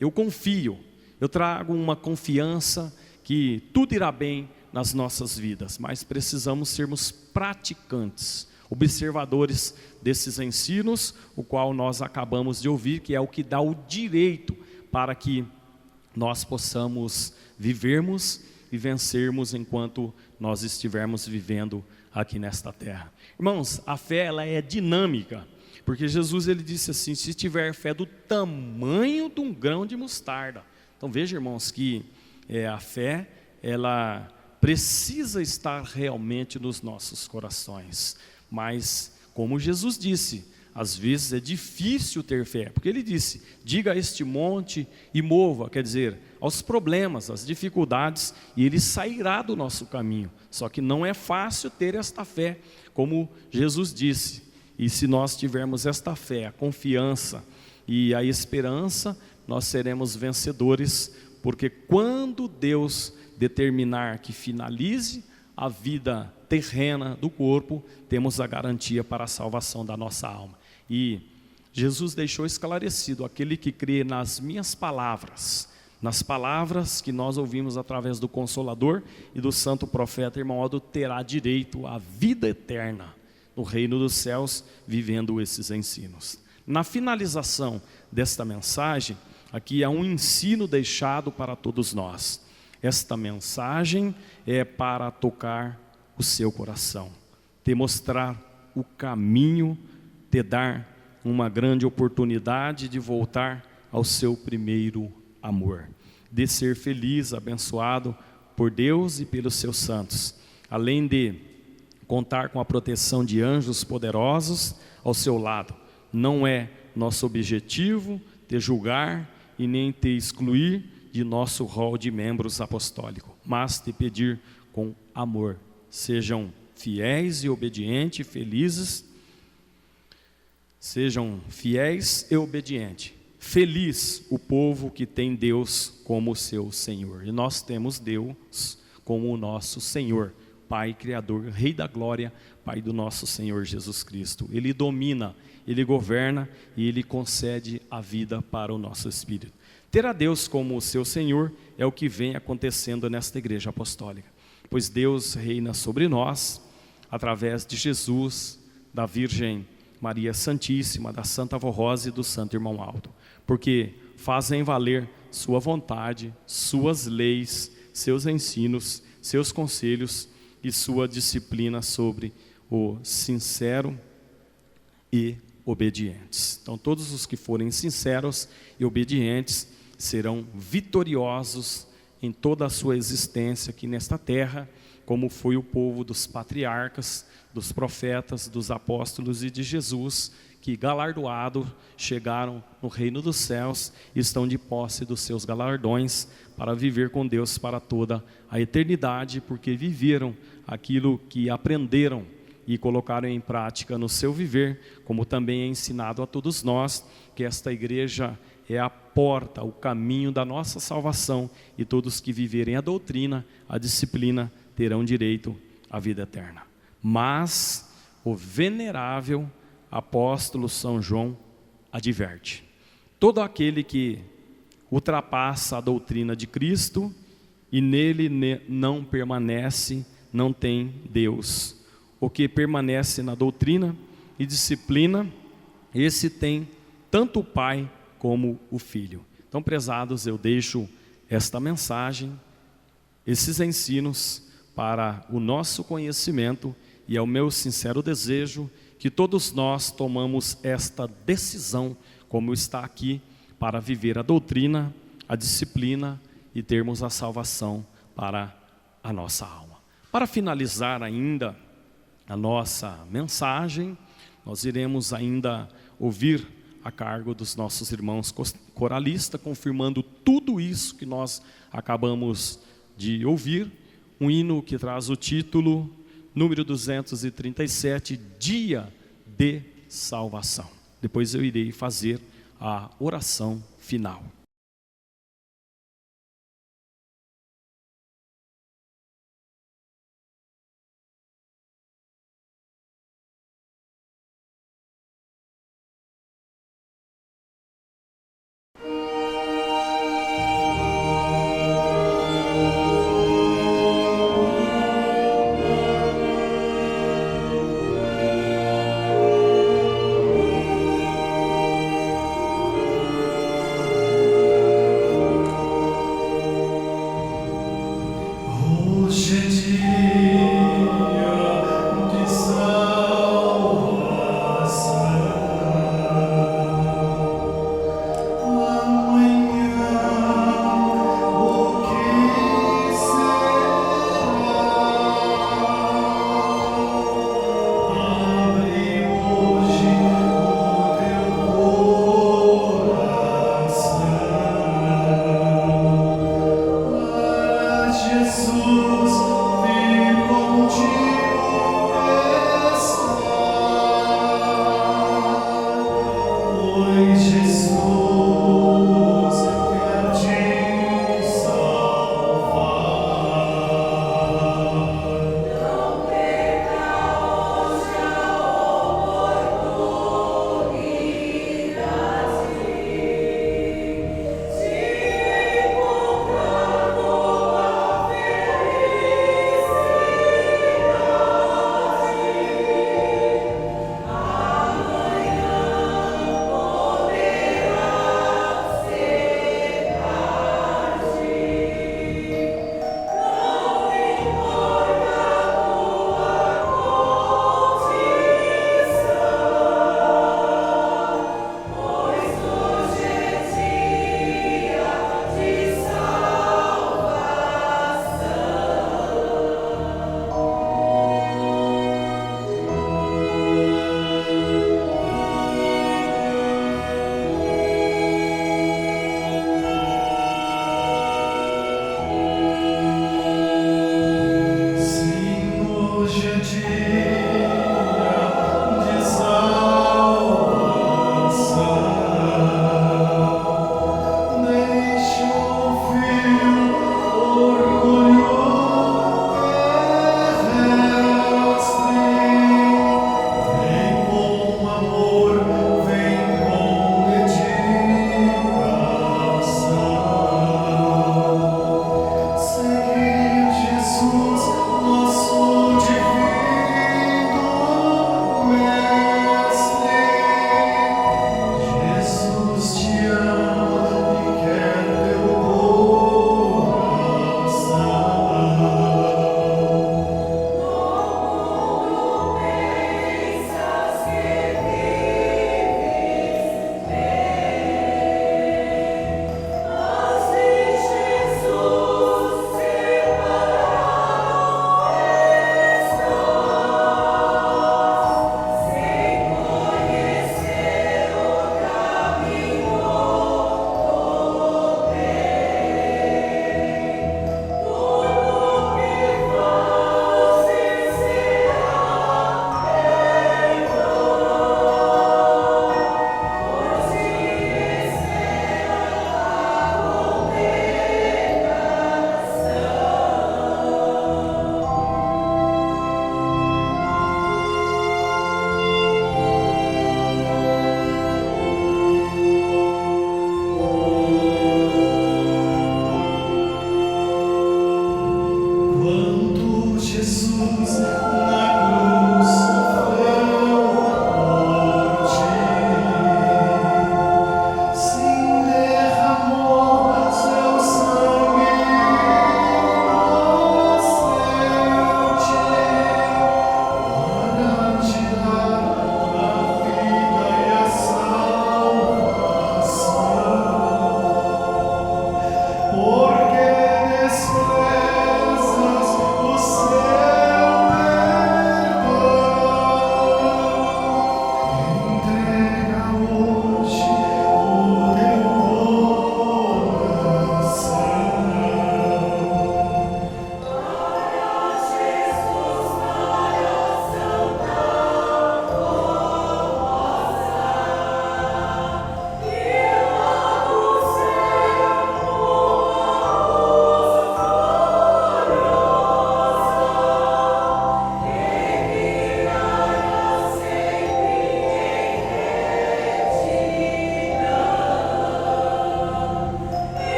A: eu confio, eu trago uma confiança que tudo irá bem nas nossas vidas, mas precisamos sermos praticantes, observadores desses ensinos, o qual nós acabamos de ouvir, que é o que dá o direito para que nós possamos vivermos e vencermos enquanto nós estivermos vivendo aqui nesta terra. Irmãos, a fé ela é dinâmica, porque Jesus ele disse assim, se tiver fé do tamanho de um grão de mostarda. Então veja, irmãos, que a fé ela precisa estar realmente nos nossos corações, mas como Jesus disse, às vezes é difícil ter fé, porque ele disse, diga a este monte e mova, quer dizer, aos problemas, às dificuldades, e ele sairá do nosso caminho. Só que não é fácil ter esta fé, como Jesus disse. E se nós tivermos esta fé, a confiança e a esperança, nós seremos vencedores, porque quando Deus determinar que finalize a vida terrena do corpo, temos a garantia para a salvação da nossa alma. E Jesus deixou esclarecido, aquele que crê nas minhas palavras, nas palavras que nós ouvimos através do Consolador e do santo profeta irmão Aldo, terá direito à vida eterna no reino dos céus, vivendo esses ensinos. Na finalização desta mensagem, aqui há um ensino deixado para todos nós. Esta mensagem é para tocar o seu coração, te mostrar o caminho, te dar uma grande oportunidade de voltar ao seu primeiro amor, de ser feliz, abençoado por Deus e pelos seus santos, além de contar com a proteção de anjos poderosos ao seu lado. Não é nosso objetivo te julgar e nem te excluir de nosso rol de membros apostólicos, mas te pedir com amor, sejam fiéis e obedientes, felizes, sejam fiéis e obedientes. Feliz o povo que tem Deus como seu Senhor. E nós temos Deus como o nosso Senhor, Pai Criador, Rei da Glória, Pai do nosso Senhor Jesus Cristo. Ele domina, Ele governa e Ele concede a vida para o nosso espírito. Ter a Deus como o seu Senhor é o que vem acontecendo nesta igreja apostólica, pois Deus reina sobre nós, através de Jesus, da Virgem Maria Santíssima, da Santa Vó Rosa e do Santo Irmão Aldo, porque fazem valer sua vontade, suas leis, seus ensinos, seus conselhos e sua disciplina sobre o sincero e obedientes. Então todos os que forem sinceros e obedientes serão vitoriosos em toda a sua existência aqui nesta terra, como foi o povo dos patriarcas, dos profetas, dos apóstolos e de Jesus, que galardoados chegaram no reino dos céus e estão de posse dos seus galardões para viver com Deus para toda a eternidade, porque viveram aquilo que aprenderam e colocaram em prática no seu viver, como também é ensinado a todos nós, que esta igreja é a porta, o caminho da nossa salvação, e todos que viverem a doutrina, a disciplina, terão direito à vida eterna. Mas o venerável apóstolo São João adverte: todo aquele que ultrapassa a doutrina de Cristo e nele não permanece, não tem Deus. o que permanece na doutrina e disciplina, esse tem tanto o Pai como o Filho. Então, prezados, eu deixo esta mensagem, esses ensinos para o nosso conhecimento, e é o meu sincero desejo que todos nós tomamos esta decisão, como está aqui, para viver a doutrina, a disciplina e termos a salvação para a nossa alma. Para finalizar ainda a nossa mensagem, nós iremos ainda ouvir a cargo dos nossos irmãos coralistas, confirmando tudo isso que nós acabamos de ouvir, um hino que traz o título número 237, Dia de Salvação. Depois eu irei fazer a oração final.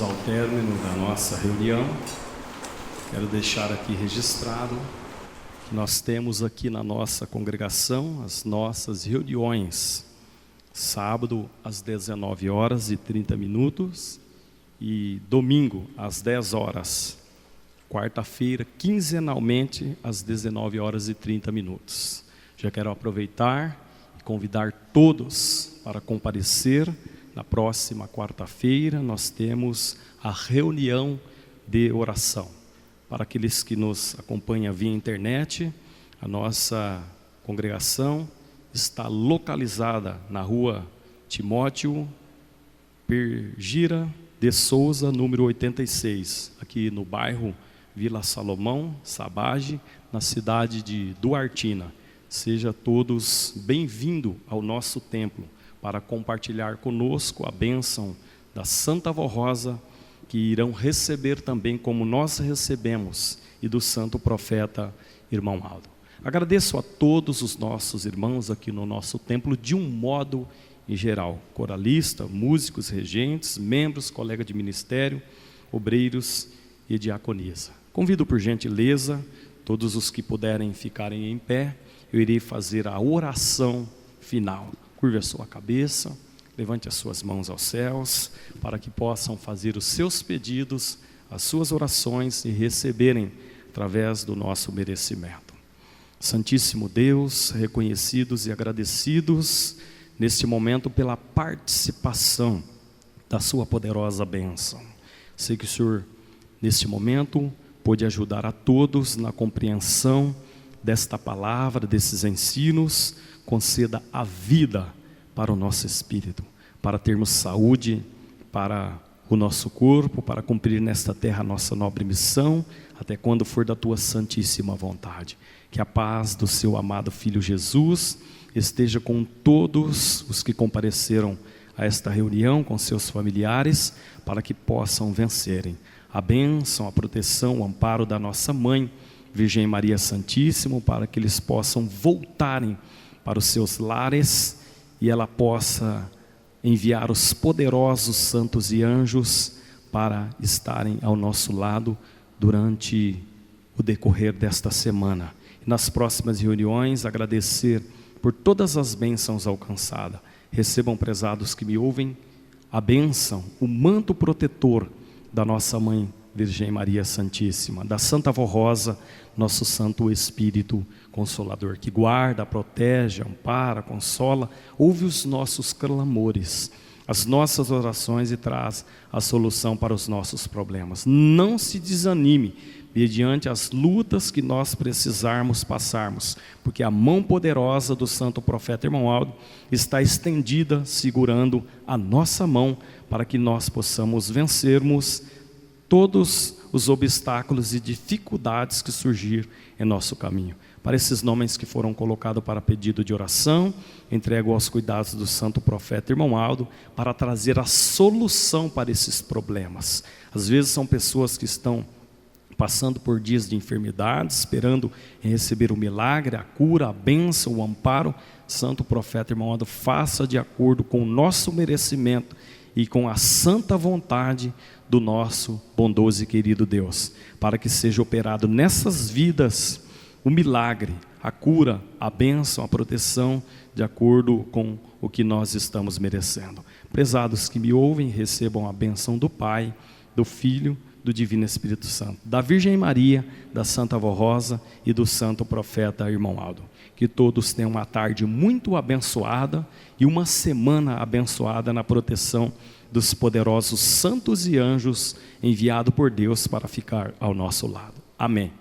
A: chegamos ao término da nossa reunião. Quero deixar aqui registrado que nós temos aqui na nossa congregação as nossas reuniões. Sábado às 19h30 e domingo às 10 horas. Quarta-feira, quinzenalmente, às 19h30. Já quero aproveitar e convidar todos para comparecer. Na próxima quarta-feira, nós temos a reunião de oração. Para aqueles que nos acompanham via internet, a nossa congregação está localizada na rua Timóteo Pergira de Souza, número 86, aqui no bairro Vila Salomão, Sabage, na cidade de Duartina. Seja todos bem-vindos ao nosso templo para compartilhar conosco a bênção da Santa Avó Rosa, que irão receber também como nós recebemos, e do Santo Profeta Irmão Aldo. Agradeço a todos os nossos irmãos aqui no nosso templo, de um modo em geral, coralista, músicos, regentes, membros, colegas de ministério, obreiros e diaconisa. Convido por gentileza, todos os que puderem ficarem em pé, eu irei fazer a oração final. Curve a sua cabeça, levante as suas mãos aos céus, para que possam fazer os seus pedidos, as suas orações e receberem através do nosso merecimento. Santíssimo Deus, reconhecidos e agradecidos neste momento pela participação da sua poderosa bênção. Sei que o Senhor, neste momento, pôde ajudar a todos na compreensão desta palavra, desses ensinos. Conceda a vida para o nosso espírito, para termos saúde para o nosso corpo, para cumprir nesta terra a nossa nobre missão, até quando for da tua santíssima vontade. Que a paz do seu amado Filho Jesus esteja com todos os que compareceram a esta reunião, com seus familiares, para que possam vencerem. A bênção, a proteção, o amparo da nossa Mãe, Virgem Maria Santíssima, para que eles possam voltarem para os seus lares e ela possa enviar os poderosos santos e anjos para estarem ao nosso lado durante o decorrer desta semana. E nas próximas reuniões, agradecer por todas as bênçãos alcançadas. Recebam, prezados que me ouvem, a bênção, o manto protetor da nossa Mãe Virgem Maria Santíssima, da Santa Avó Rosa, nosso Santo Espírito Consolador, que guarda, protege, ampara, consola, ouve os nossos clamores, as nossas orações e traz a solução para os nossos problemas. Não se desanime mediante as lutas que nós precisarmos passarmos, porque a mão poderosa do Santo Profeta Irmão Aldo está estendida, segurando a nossa mão, para que nós possamos vencermos todos os obstáculos e dificuldades que surgir em nosso caminho. Para esses nomes que foram colocados para pedido de oração, entrego aos cuidados do Santo Profeta Irmão Aldo, para trazer a solução para esses problemas. Às vezes são pessoas que estão passando por dias de enfermidade, esperando em receber o milagre, a cura, a bênção, o amparo. Santo Profeta Irmão Aldo, faça de acordo com o nosso merecimento e com a santa vontade do nosso bondoso e querido Deus, para que seja operado nessas vidas o milagre, a cura, a bênção, a proteção, de acordo com o que nós estamos merecendo. Prezados que me ouvem, recebam a bênção do Pai, do Filho, do Divino Espírito Santo, da Virgem Maria, da Santa Avó Rosa e do Santo Profeta Irmão Aldo. Que todos tenham uma tarde muito abençoada e uma semana abençoada na proteção dos poderosos santos e anjos enviados por Deus para ficar ao nosso lado. Amém.